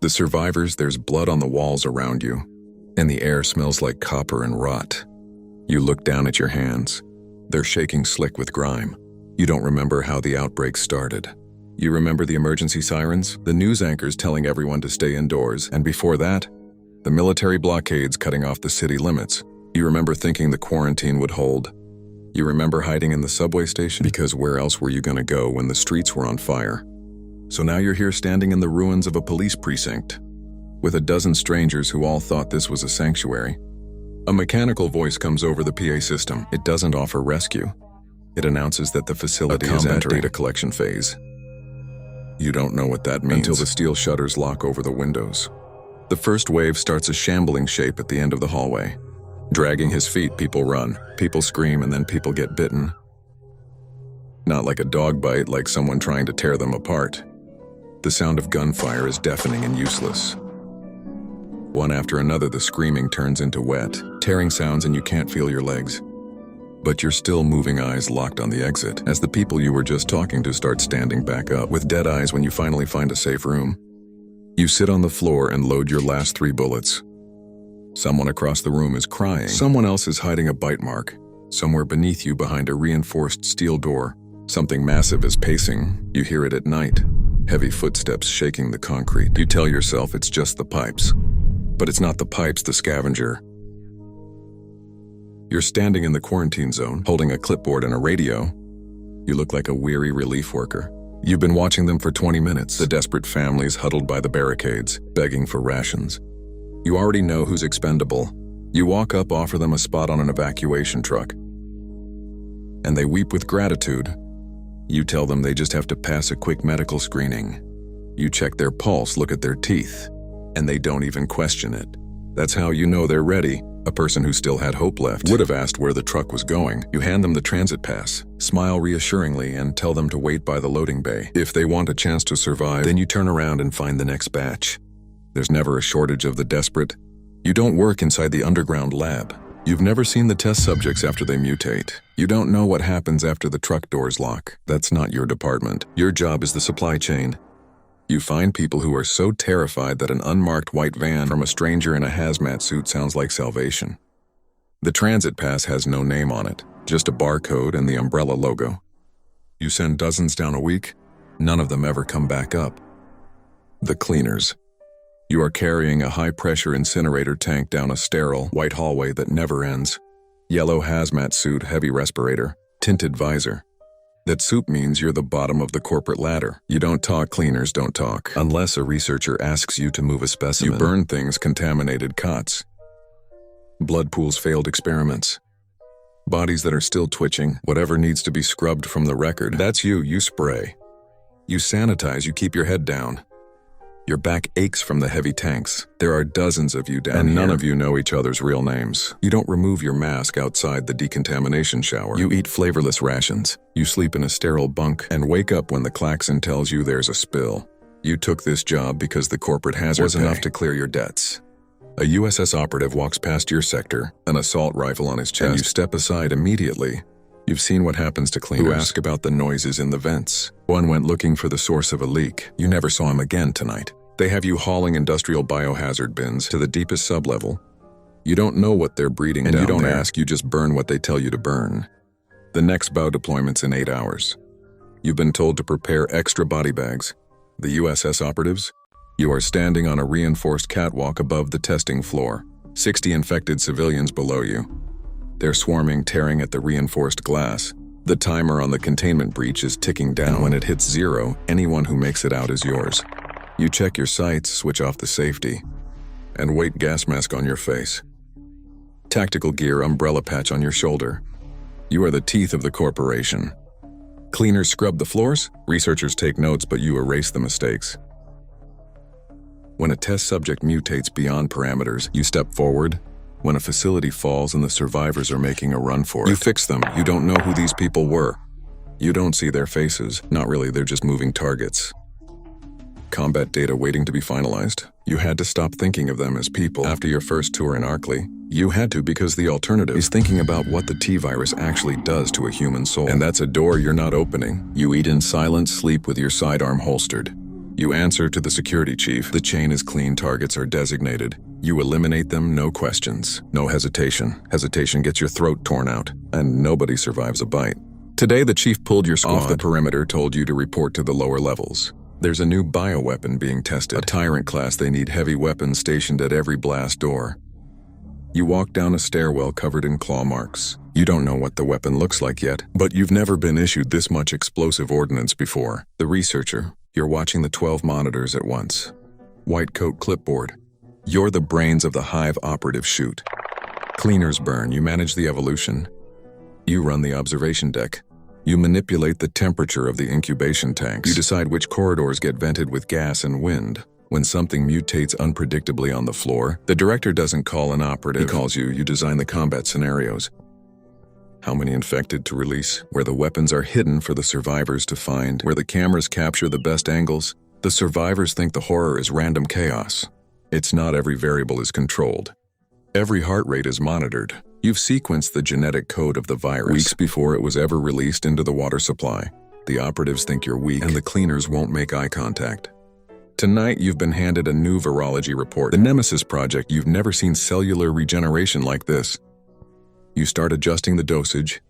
The survivors, there's blood on the walls around you, and the air smells like copper and rot. You look down at your hands. They're shaking slick with grime. You don't remember how the outbreak started. You remember the emergency sirens, the news anchors telling everyone to stay indoors, and before that, the military blockades cutting off the city limits. You remember thinking the quarantine would hold. You remember hiding in the subway station, because where else were you going to go when the streets were on fire? So now you're here standing in the ruins of a police precinct, with a dozen strangers who all thought this was a sanctuary. A mechanical voice comes over the PA system. It doesn't offer rescue. It announces that the facility is entering data collection phase. You don't know what that means until the steel shutters lock over the windows. The first wave starts a shambling shape at the end of the hallway. Dragging his feet, people run, people scream, and then people get bitten. Not like a dog bite, like someone trying to tear them apart. The sound of gunfire is deafening and useless. One after another, the screaming turns into wet, tearing sounds, and you can't feel your legs. But you're still moving, eyes locked on the exit, as the people you were just talking to start standing back up, with dead eyes when you finally find a safe room. You sit on the floor and load your last 3 bullets. Someone across the room is crying. Someone else is hiding a bite mark. Somewhere beneath you, behind a reinforced steel door, something massive is pacing. You hear it at night. Heavy footsteps shaking the concrete. You tell yourself it's just the pipes. But it's not the pipes, the scavenger. You're standing in the quarantine zone, holding a clipboard and a radio. You look like a weary relief worker. You've been watching them for 20 minutes, the desperate families huddled by the barricades, begging for rations. You already know who's expendable. You walk up, offer them a spot on an evacuation truck. And they weep with gratitude. You tell them they just have to pass a quick medical screening. You check their pulse, look at their teeth, and they don't even question it. That's how you know they're ready. A person who still had hope left would have asked where the truck was going. You hand them the transit pass, smile reassuringly, and tell them to wait by the loading bay. If they want a chance to survive, then you turn around and find the next batch. There's never a shortage of the desperate. You don't work inside the underground lab. You've never seen the test subjects after they mutate. You don't know what happens after the truck doors lock. That's not your department. Your job is the supply chain. You find people who are so terrified that an unmarked white van from a stranger in a hazmat suit sounds like salvation. The transit pass has no name on it, just a barcode and the umbrella logo. You send dozens down a week. None of them ever come back up. The cleaners. You are carrying a high-pressure incinerator tank down a sterile, white hallway that never ends. Yellow hazmat suit, heavy respirator, tinted visor. That soup means you're the bottom of the corporate ladder. You don't talk, cleaners don't talk, unless a researcher asks you to move a specimen. You burn things, contaminated cots. Blood pools, failed experiments. Bodies that are still twitching, whatever needs to be scrubbed from the record. That's you, you spray. You sanitize, you keep your head down. Your back aches from the heavy tanks. There are dozens of you down here, and none of you know each other's real names. You don't remove your mask outside the decontamination shower. You eat flavorless rations. You sleep in a sterile bunk and wake up when the klaxon tells you there's a spill. You took this job because the corporate hazard was enough to clear your debts. A USS operative walks past your sector, an assault rifle on his chest, and you step aside immediately. You've seen what happens to cleaners who ask about the noises in the vents. One went looking for the source of a leak. You never saw him again tonight. They have you hauling industrial biohazard bins to the deepest sublevel. You don't know what they're breeding down there. And you don't ask, you just burn what they tell you to burn. The next bow deployment's in 8 hours. You've been told to prepare extra body bags. The USS operatives? You are standing on a reinforced catwalk above the testing floor. 60 infected civilians below you. They're swarming, tearing at the reinforced glass. The timer on the containment breach is ticking down. And when it hits 0, anyone who makes it out is yours. You check your sights, switch off the safety, and weight gas mask on your face. Tactical gear, umbrella patch on your shoulder. You are the teeth of the corporation. Cleaners scrub the floors, researchers take notes, but you erase the mistakes. When a test subject mutates beyond parameters, you step forward. When a facility falls and the survivors are making a run for it, you fix them. You don't know who these people were. You don't see their faces. Not really, they're just moving targets. Combat data waiting to be finalized. You had to stop thinking of them as people after your first tour in Arkley. You had to because the alternative is thinking about what the T-virus actually does to a human soul. And that's a door you're not opening. You eat in silence, sleep with your sidearm holstered. You answer to the security chief. The chain is clean, targets are designated. You eliminate them, no questions, no hesitation. Hesitation gets your throat torn out, and nobody survives a bite. Today, the chief pulled your squad off the perimeter, told you to report to the lower levels. There's a new bioweapon being tested. A tyrant class, they need heavy weapons stationed at every blast door. You walk down a stairwell covered in claw marks. You don't know what the weapon looks like yet, but you've never been issued this much explosive ordnance before. The researcher, you're watching the 12 monitors at once. White coat clipboard. You're the brains of the hive operative chute. Cleaners burn, you manage the evolution. You run the observation deck. You manipulate the temperature of the incubation tanks. You decide which corridors get vented with gas and wind. When something mutates unpredictably on the floor, the director doesn't call an operative. He calls you. You design the combat scenarios. How many infected to release? Where the weapons are hidden for the survivors to find. Where the cameras capture the best angles. The survivors think the horror is random chaos. It's not. Every variable is controlled. Every heart rate is monitored. You've sequenced the genetic code of the virus weeks before it was ever released into the water supply. The operatives think you're weak, and the cleaners won't make eye contact. Tonight, you've been handed a new virology report. The Nemesis Project. You've never seen cellular regeneration like this. You start adjusting the dosage.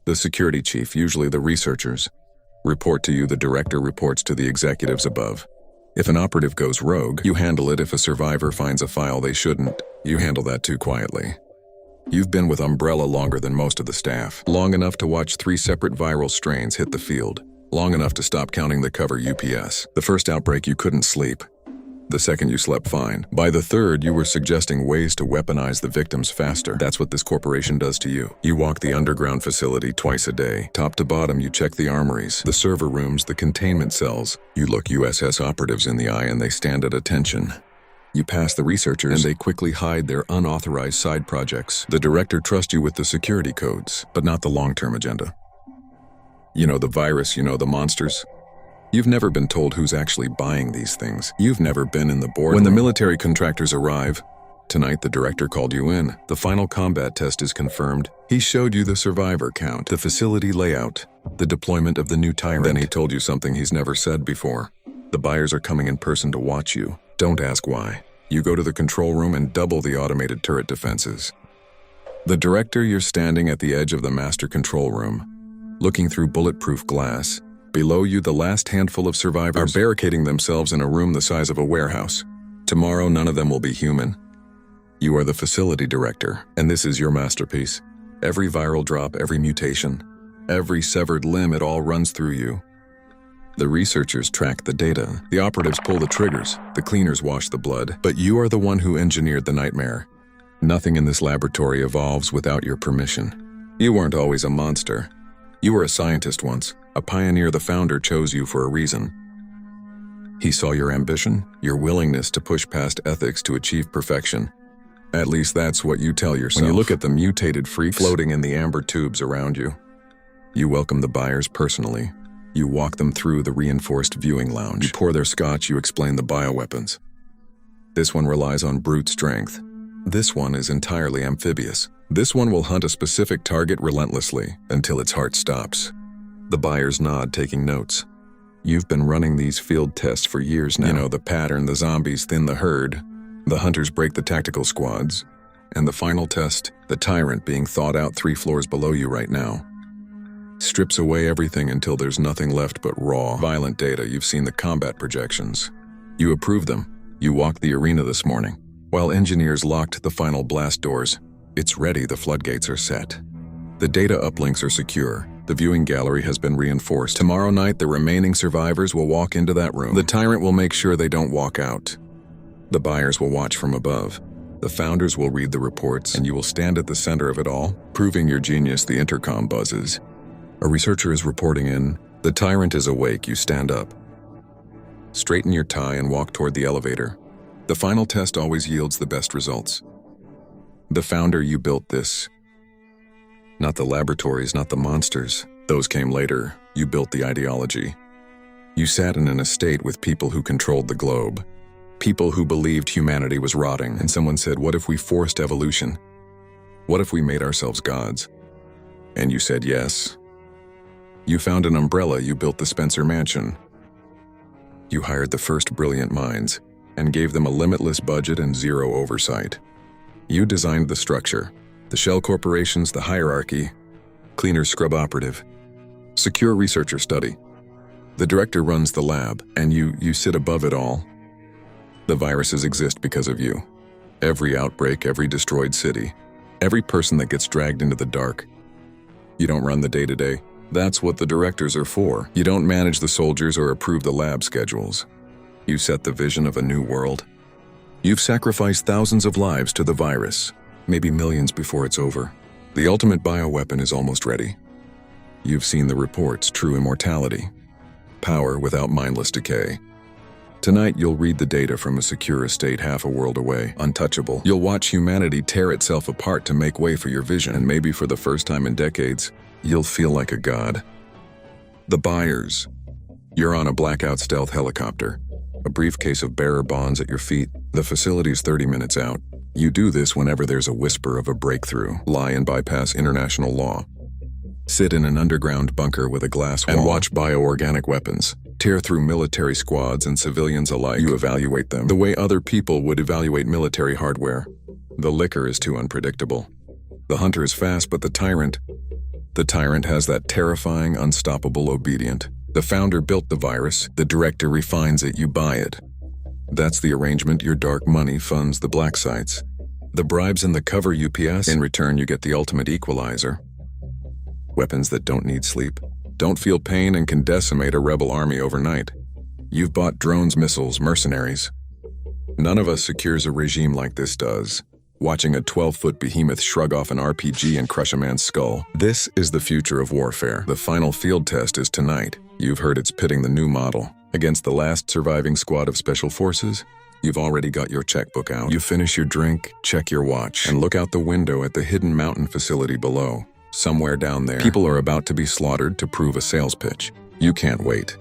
The security chief, usually the researchers, report to you. The director reports to the executives above. If an operative goes rogue, you handle it. If a survivor finds a file they shouldn't, you handle that too quietly. You've been with Umbrella longer than most of the staff. Long enough to watch 3 separate viral strains hit the field. Long enough to stop counting the cover UPS. The first outbreak, you couldn't sleep. The second, you slept fine. By the third, you were suggesting ways to weaponize the victims faster. That's what this corporation does to you. You walk the underground facility twice a day. Top to bottom, you check the armories, the server rooms, the containment cells. You look USS operatives in the eye and they stand at attention. You pass the researchers, and they quickly hide their unauthorized side projects. The director trusts you with the security codes, but not the long-term agenda. You know the virus, you know the monsters. You've never been told who's actually buying these things. You've never been in the boardroom. When the military contractors arrive, tonight the director called you in. The final combat test is confirmed. He showed you the survivor count, the facility layout, the deployment of the new tyrant. Then he told you something he's never said before. The buyers are coming in person to watch you. Don't ask why. You go to the control room and double the automated turret defenses. The director, you're standing at the edge of the master control room, looking through bulletproof glass. Below you, the last handful of survivors are barricading themselves in a room the size of a warehouse. Tomorrow, none of them will be human. You are the facility director, and this is your masterpiece. Every viral drop, every mutation, every severed limb, it all runs through you. The researchers track the data. The operatives pull the triggers. The cleaners wash the blood. But you are the one who engineered the nightmare. Nothing in this laboratory evolves without your permission. You weren't always a monster. You were a scientist once. A pioneer. The founder chose you for a reason. He saw your ambition, your willingness to push past ethics to achieve perfection. At least that's what you tell yourself. When you look at the mutated freaks floating in the amber tubes around you, you welcome the buyers personally. You walk them through the reinforced viewing lounge. You pour their scotch, you explain the bioweapons. This one relies on brute strength. This one is entirely amphibious. This one will hunt a specific target relentlessly until its heart stops. The buyers nod, taking notes. You've been running these field tests for years now. You know the pattern. The zombies thin the herd. The hunters break the tactical squads. And the final test, the tyrant being thawed out 3 floors below you right now. Strips away everything until there's nothing left but raw, violent data. You've seen the combat projections. You approve them. You walked the arena this morning. While engineers locked the final blast doors, it's ready. The floodgates are set. The data uplinks are secure. The viewing gallery has been reinforced. Tomorrow night, the remaining survivors will walk into that room. The tyrant will make sure they don't walk out. The buyers will watch from above. The founders will read the reports, and you will stand at the center of it all, proving your genius. The intercom buzzes. A researcher is reporting in. The tyrant is awake. You stand up. Straighten your tie and walk toward the elevator. The final test always yields the best results. The founder, you built this. Not the laboratories, not the monsters. Those came later. You built the ideology. You sat in an estate with people who controlled the globe. People who believed humanity was rotting. And someone said, what if we forced evolution? What if we made ourselves gods? And you said yes. You found an umbrella. You built the Spencer Mansion. You hired the first brilliant minds and gave them a limitless budget and zero oversight. You designed the structure, the shell corporations, the hierarchy, cleaner scrub operative, secure researcher study. The director runs the lab, and you sit above it all. The viruses exist because of you. Every outbreak, every destroyed city, every person that gets dragged into the dark. You don't run the day-to-day. That's what the directors are for. You don't manage the soldiers or approve the lab schedules. You set the vision of a new world. You've sacrificed thousands of lives to the virus, maybe millions before it's over. The ultimate bioweapon is almost ready. You've seen the reports, true immortality, power without mindless decay. Tonight you'll read the data from a secure estate half a world away, untouchable. You'll watch humanity tear itself apart to make way for your vision, and maybe for the first time in decades, you'll feel like a god. The buyers. You're on a blackout stealth helicopter, a briefcase of bearer bonds at your feet. The facility's 30 minutes out. You do this whenever there's a whisper of a breakthrough, lie and bypass international law. Sit in an underground bunker with a glass wall and watch bioorganic weapons tear through military squads and civilians alike. You evaluate them the way other people would evaluate military hardware. The liquor is too unpredictable. The hunter is fast, but the tyrant has that terrifying, unstoppable obedient. The founder built the virus, the director refines it, you buy it. That's the arrangement. Your dark money funds the black sites. The bribes in the cover UPS. In return, you get the ultimate equalizer. Weapons that don't need sleep, don't feel pain, and can decimate a rebel army overnight. You've bought drones, missiles, mercenaries. None of us secures a regime like this does. Watching a 12-foot behemoth shrug off an RPG and crush a man's skull. This is the future of warfare. The final field test is tonight. You've heard it's pitting the new model against the last surviving squad of special forces. You've already got your checkbook out. You finish your drink, check your watch, and look out the window at the hidden mountain facility below. Somewhere down there, people are about to be slaughtered to prove a sales pitch. You can't wait.